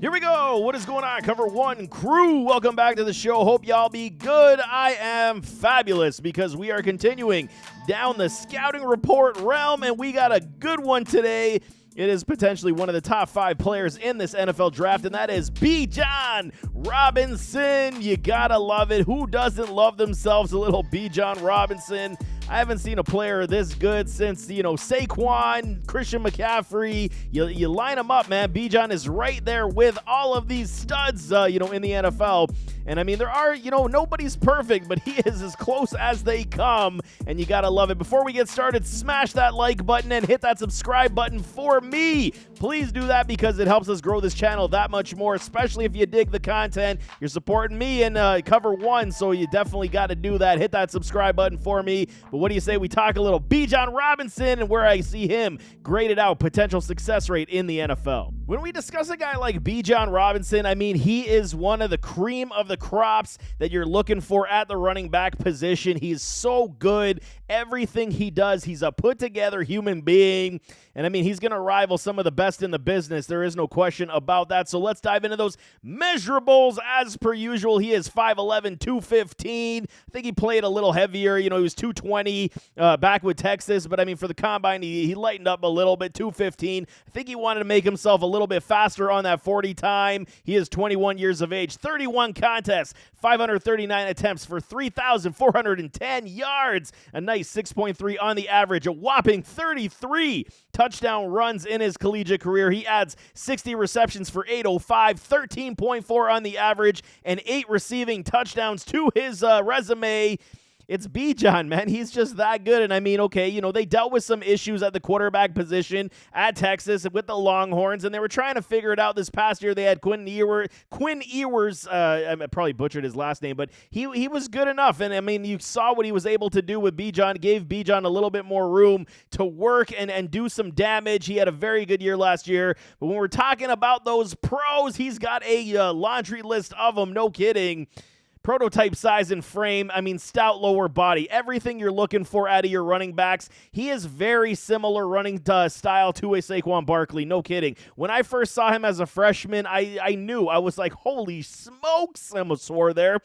Here we go. What is going on, Cover One crew? Welcome back to the show. Hope y'all be good. I am fabulous because we are continuing down the scouting report realm, and we got a good one today. It is potentially one of the top 5 players in this NFL draft, and that is Bijan Robinson. You gotta love it. Who doesn't love themselves a little Bijan Robinson? I haven't seen a player this good since, Saquon, Christian McCaffrey. You line them up, man. Bijan is right there with all of these studs, in the NFL. And, there are, nobody's perfect, but he is as close as they come, and you got to love it. Before we get started, smash that like button and hit that subscribe button for me. Please do that because it helps us grow this channel that much more, especially if you dig the content. You're supporting me in Cover One, so you definitely got to do that. Hit that subscribe button for me. But what do you say we talk a little Bijan Robinson and where I see him graded out potential success rate in the NFL? When we discuss a guy like Bijan Robinson, he is one of the cream of the crops that you're looking for at the running back position. He's so good. Everything he does, he's a put-together human being. And, he's going to rival some of the best in the business. There is no question about that. So let's dive into those measurables. As per usual, he is 5'11", 215. I think he played a little heavier. He was 220 back with Texas. But, for the combine, he lightened up a little bit, 215. I think he wanted to make himself a little bit faster on that 40 time. He is 21 years of age, 31 contests, 539 attempts for 3,410 yards. A nice 6.3 on the average, a whopping 33 touchdown runs in his collegiate career. He adds 60 receptions for 805, 13.4 on the average, and 8 receiving touchdowns to his resume. It's Bijan, man. He's just that good. And they dealt with some issues at the quarterback position at Texas with the Longhorns, and they were trying to figure it out this past year. They had Quinn Ewers. I probably butchered his last name, but he was good enough. And, you saw what he was able to do with Bijan, gave Bijan a little bit more room to work and do some damage. He had a very good year last year. But when we're talking about those pros, he's got a laundry list of them. No kidding. Prototype size and frame, stout lower body. Everything you're looking for out of your running backs. He is very similar running style to a Saquon Barkley. No kidding. When I first saw him as a freshman, I knew. I was like, holy smokes, I almost swore there.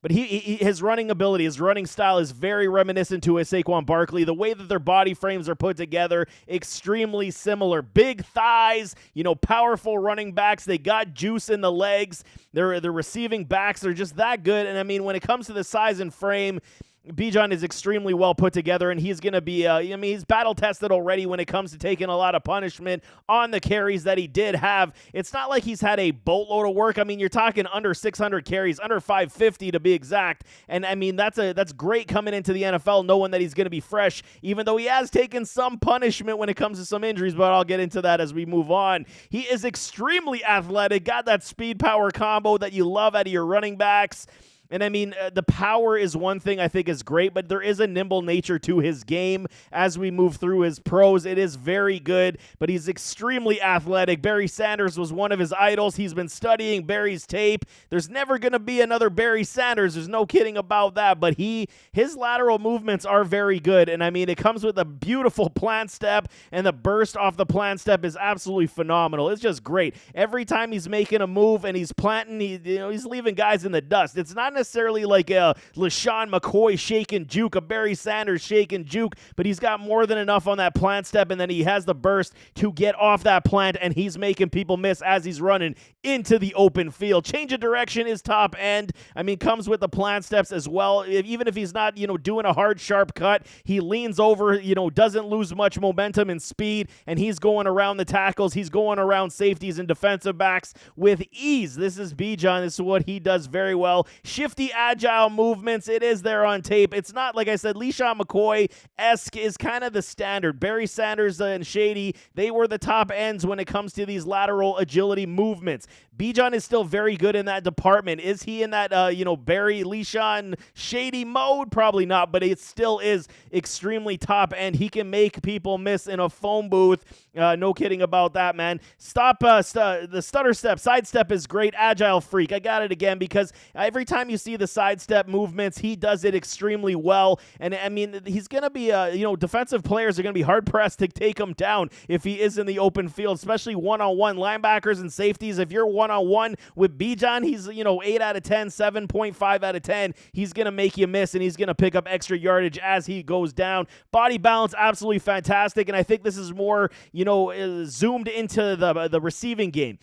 But his running ability, his running style is very reminiscent to a Saquon Barkley. The way that their body frames are put together, extremely similar. Big thighs, powerful running backs. They got juice in the legs. Their receiving backs are just that good. And, when it comes to the size and frame, Bijan is extremely well put together, and he's going to be, he's battle-tested already when it comes to taking a lot of punishment on the carries that he did have. It's not like he's had a boatload of work. You're talking under 600 carries, under 550 to be exact, and, that's great coming into the NFL knowing that he's going to be fresh, even though he has taken some punishment when it comes to some injuries, but I'll get into that as we move on. He is extremely athletic, got that speed-power combo that you love out of your running backs. And the power is one thing I think is great, but there is a nimble nature to his game as we move through his pros. It is very good, but he's extremely athletic. Barry Sanders was one of his idols. He's been studying Barry's tape. There's never going to be another Barry Sanders. There's no kidding about that, but his lateral movements are very good. And it comes with a beautiful plant step, and the burst off the plant step is absolutely phenomenal. It's just great. Every time he's making a move and he's planting, he's leaving guys in the dust. It's not necessarily like a LaShawn McCoy shake and juke, a Barry Sanders shake and juke, but he's got more than enough on that plant step, and then he has the burst to get off that plant, and he's making people miss as he's running into the open field. Change of direction is top end. Comes with the plant steps as well. Even if he's not, doing a hard, sharp cut, he leans over, doesn't lose much momentum and speed, and he's going around the tackles. He's going around safeties and defensive backs with ease. This is Bijan. This is what he does very well. Shifty, agile movements. It is there on tape. It's not, like I said, LeSean McCoy-esque is kind of the standard. Barry Sanders and Shady, they were the top ends when it comes to these lateral agility movements. Bijan is still very good in that department. Is he in that, Barry, LeSean, Shady mode? Probably not, but it still is extremely top end. He can make people miss in a phone booth. No kidding about that, man. The stutter step, side step is great. Agile freak. I got it again because every time you see the sidestep movements. He does it extremely well. And I mean, he's going to be, defensive players are going to be hard pressed to take him down if he is in the open field, especially one-on-one. Linebackers and safeties, if you're one-on-one with Bijan, he's, 8 out of 10, 7.5 out of 10. He's going to make you miss, and he's going to pick up extra yardage as he goes down. Body balance, absolutely fantastic. And I think this is more, zoomed into the receiving game.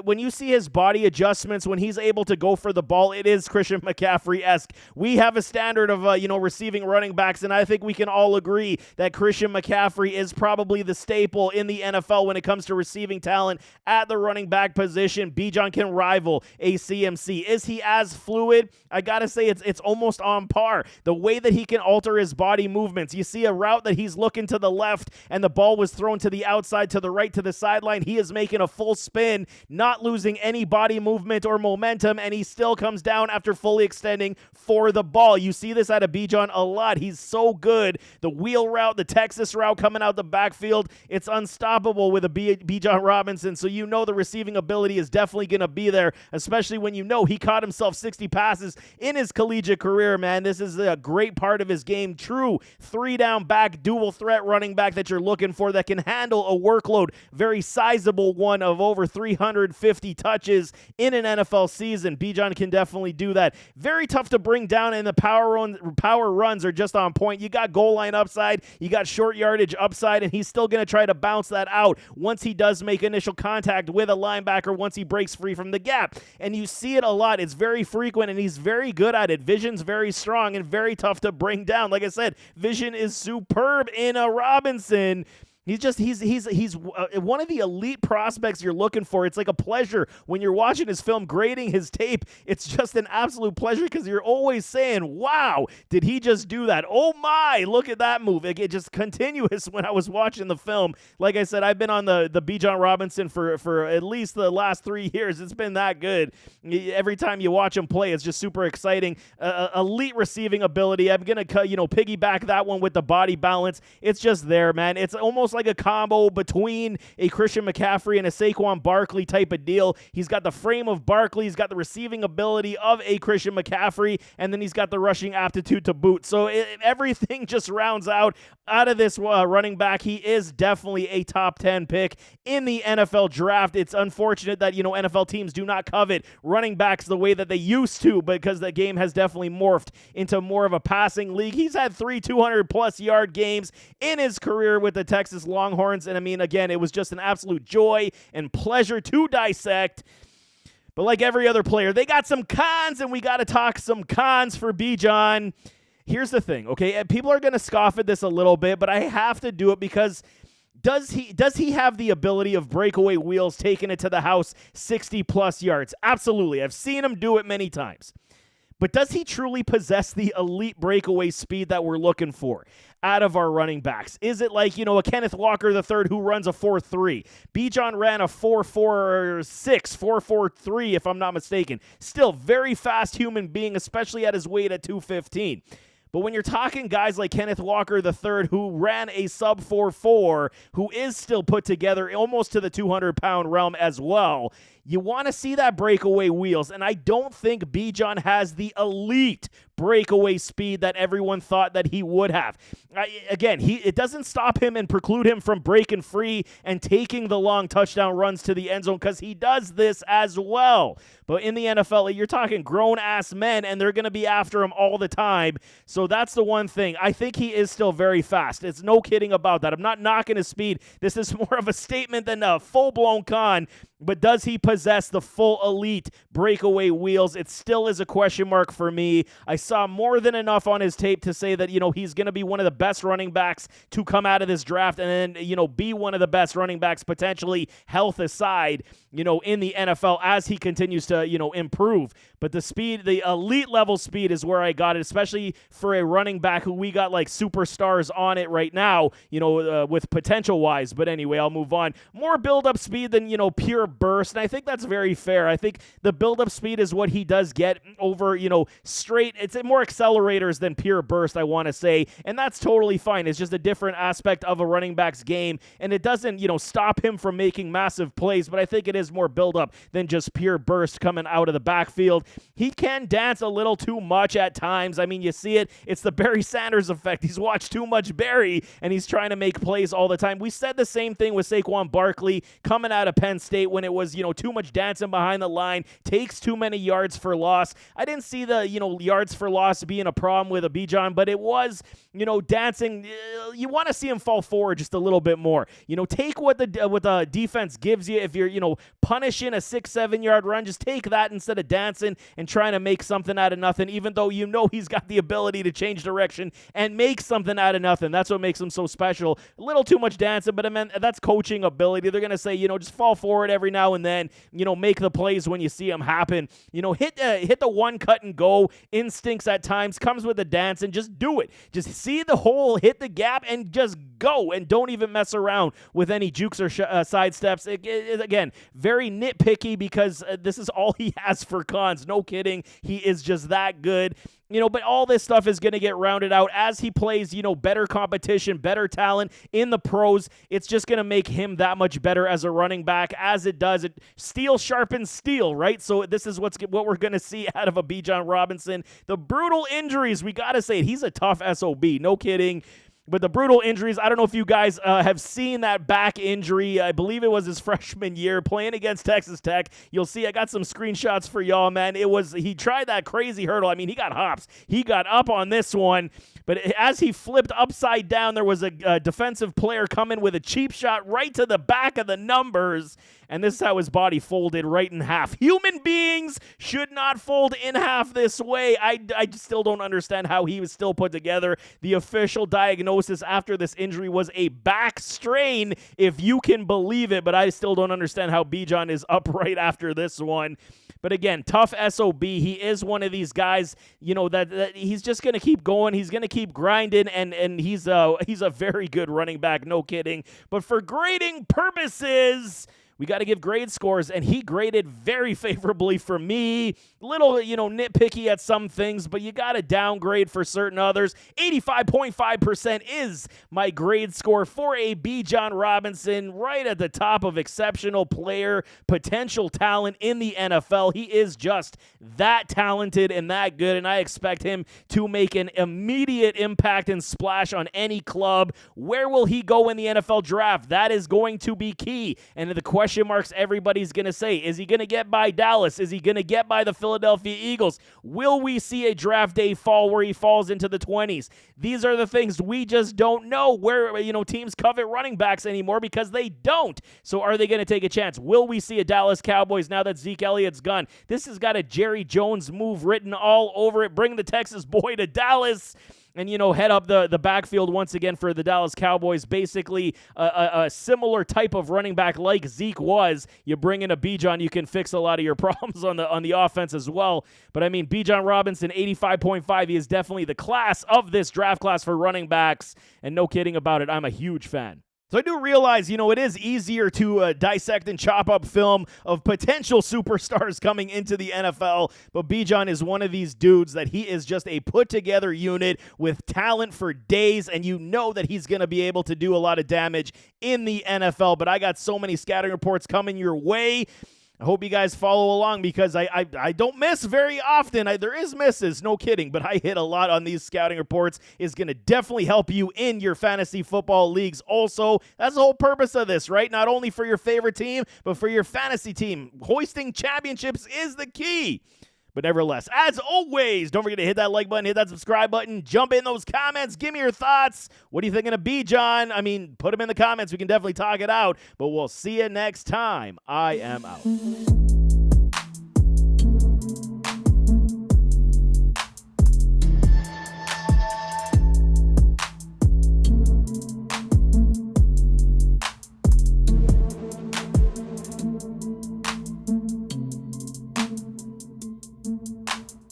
When you see his body adjustments, when he's able to go for the ball, it is Christian McCaffrey-esque. We have a standard of, receiving running backs, and I think we can all agree that Christian McCaffrey is probably the staple in the NFL when it comes to receiving talent at the running back position. Bijan can rival a CMC. Is he as fluid? I gotta say it's almost on par. The way that he can alter his body movements. You see a route that he's looking to the left and the ball was thrown to the outside, to the right, to the sideline. He is making a full spin, not losing any body movement or momentum, and he still comes down after fully extending for the ball. You see this out of Bijan a lot. He's so good. The wheel route, the Texas route coming out the backfield, it's unstoppable with a Bijan Robinson. So the receiving ability is definitely going to be there, especially when he caught himself 60 passes in his collegiate career, man. This is a great part of his game. True 3-down back, dual threat running back that you're looking for that can handle a workload, very sizable one of over 350 touches in an NFL season. Bijan can definitely do that. Very tough to bring down, and the power runs are just on point. You got goal line upside, you got short yardage upside, and he's still going to try to bounce that out once he does make initial contact with a linebacker, once he breaks free from the gap. And you see it a lot. It's very frequent, and he's very good at it. Vision's very strong and very tough to bring down. Like I said, vision is superb in a Robinson. He's one of the elite prospects you're looking for. It's like a pleasure when you're watching his film, grading his tape. It's just an absolute pleasure because you're always saying, wow, did he just do that? Oh my, look at that move. It just continuous when I was watching the film. Like I said, I've been on the Bijan Robinson for at least the last 3 years. It's been that good. Every time you watch him play, it's just super exciting. Elite receiving ability. I'm going to piggyback that one with the body balance. It's just there, man. It's almost like a combo between a Christian McCaffrey and a Saquon Barkley type of deal. He's got the frame of Barkley, he's got the receiving ability of a Christian McCaffrey, and then he's got the rushing aptitude to boot. So everything just rounds out of this running back. He is definitely a top 10 pick in the NFL draft. It's unfortunate that, NFL teams do not covet running backs the way that they used to, because the game has definitely morphed into more of a passing league. He's had 3 200-plus yard games in his career with the Texas Longhorns, and I mean, again, it was just an absolute joy and pleasure to dissect. But like every other player, they got some cons, and we got to talk some cons for Bijan. Here's the thing, okay? People are going to scoff at this a little bit, but I have to do it because does he have the ability of breakaway wheels taking it to the house 60-plus yards? Absolutely. I've seen him do it many times. But does he truly possess the elite breakaway speed that we're looking for out of our running backs? Is it like, a Kenneth Walker III who runs a 4.3? Bijan ran a 4.46, 4.43 if I'm not mistaken. Still very fast human being, especially at his weight at 215. But when you're talking guys like Kenneth Walker III, who ran a sub 4.4, who is still put together almost to the 200-pound realm as well, you want to see that breakaway wheels, and I don't think Bijan has the elite breakaway speed that everyone thought that he would have. It doesn't stop him and preclude him from breaking free and taking the long touchdown runs to the end zone, because he does this as well. But in the NFL, you're talking grown-ass men, and they're going to be after him all the time. So that's the one thing. I think he is still very fast. It's no kidding about that. I'm not knocking his speed. This is more of a statement than a full-blown con. But does he possess the full elite breakaway wheels? It still is a question mark for me. I saw more than enough on his tape to say that, he's going to be one of the best running backs to come out of this draft, and then, be one of the best running backs, potentially health aside, in the NFL as he continues to, improve. But the speed, the elite level speed is where I got it, especially for a running back who we got like superstars on it right now, with potential wise. But anyway, I'll move on. More build-up speed than, pure pure burst, and I think that's very fair. I think the build-up speed is what he does get over, straight. It's more accelerators than pure burst, I want to say, and that's totally fine. It's just a different aspect of a running back's game, and it doesn't, stop him from making massive plays, but I think it is more build-up than just pure burst coming out of the backfield. He can dance a little too much at times. I mean, you see it. It's the Barry Sanders effect. He's watched too much Barry, and he's trying to make plays all the time. We said the same thing with Saquon Barkley coming out of Penn State when it was, too much dancing behind the line, takes too many yards for loss. I didn't see the, yards for loss being a problem with a Bijan, but it was, dancing. You want to see him fall forward just a little bit more. Take what the defense gives you. If you're, punishing a 6-7 yard run, just take that instead of dancing and trying to make something out of nothing, even though he's got the ability to change direction and make something out of nothing. That's what makes him so special. A little too much dancing, but I mean, that's coaching ability. They're going to say, just fall forward every now and then, make the plays when you see them happen. Hit the one cut and go instincts at times, comes with the dance, and just do it. Just see the hole, hit the gap, and just go, and don't even mess around with any jukes or sidesteps. Again, very nitpicky because this is all he has for cons. No kidding. He is just that good. But all this stuff is going to get rounded out as he plays, better competition, better talent in the pros. It's just going to make him that much better as a running back. As it does, steel sharpens steel, right? So this is what we're going to see out of a Bijan Robinson. The brutal injuries, we got to say it. He's a tough SOB. No kidding. But the brutal injuries, I don't know if you guys have seen that back injury. I believe it was his freshman year playing against Texas Tech. You'll see I got some screenshots for y'all, man. He tried that crazy hurdle. I mean, he got hops. He got up on this one. But as he flipped upside down, there was a defensive player coming with a cheap shot right to the back of the numbers. And this is how his body folded right in half. Human beings should not fold in half this way. I still don't understand how he was still put together. The official diagnosis after this injury was a back strain, if you can believe it. But I still don't understand how Bijan is upright after this one. But again, tough SOB. He is one of these guys, that he's just going to keep going. He's going to keep grinding, and he's a very good running back, no kidding. But for grading purposes, we got to give grade scores, and he graded very favorably for me. Little, nitpicky at some things, but you got to downgrade for certain others. 85.5% is my grade score for a Bijan Robinson, right at the top of exceptional player, potential talent in the NFL. He is just that talented and that good, and I expect him to make an immediate impact and splash on any club. Where will he go in the NFL draft? That is going to be key, and the question marks everybody's going to say, is he going to get by Dallas? Is he going to get by the Philadelphia Eagles? Will we see a draft day fall where he falls into the 20s? These are the things we just don't know where, teams covet running backs anymore because they don't. So are they going to take a chance? Will we see a Dallas Cowboys now that Zeke Elliott's gone? This has got a Jerry Jones move written all over it. Bring the Texas boy to Dallas. And, head up the backfield once again for the Dallas Cowboys. Basically, a similar type of running back like Zeke was. You bring in a Bijan, you can fix a lot of your problems on the offense as well. But, I mean, Bijan Robinson, 85.5. He is definitely the class of this draft class for running backs. And no kidding about it, I'm a huge fan. So I do realize, it is easier to dissect and chop up film of potential superstars coming into the NFL, but Bijan is one of these dudes that he is just a put-together unit with talent for days, and that he's going to be able to do a lot of damage in the NFL. But I got so many scouting reports coming your way. I hope you guys follow along because I don't miss very often. There is misses, no kidding, but I hit a lot on these scouting reports. Is going to definitely help you in your fantasy football leagues also. That's the whole purpose of this, right? Not only for your favorite team, but for your fantasy team. Hoisting championships is the key. But nevertheless, as always, don't forget to hit that like button, hit that subscribe button, jump in those comments, give me your thoughts. What are you thinking of Bijan? I mean, put them in the comments. We can definitely talk it out. But we'll see you next time. I am out.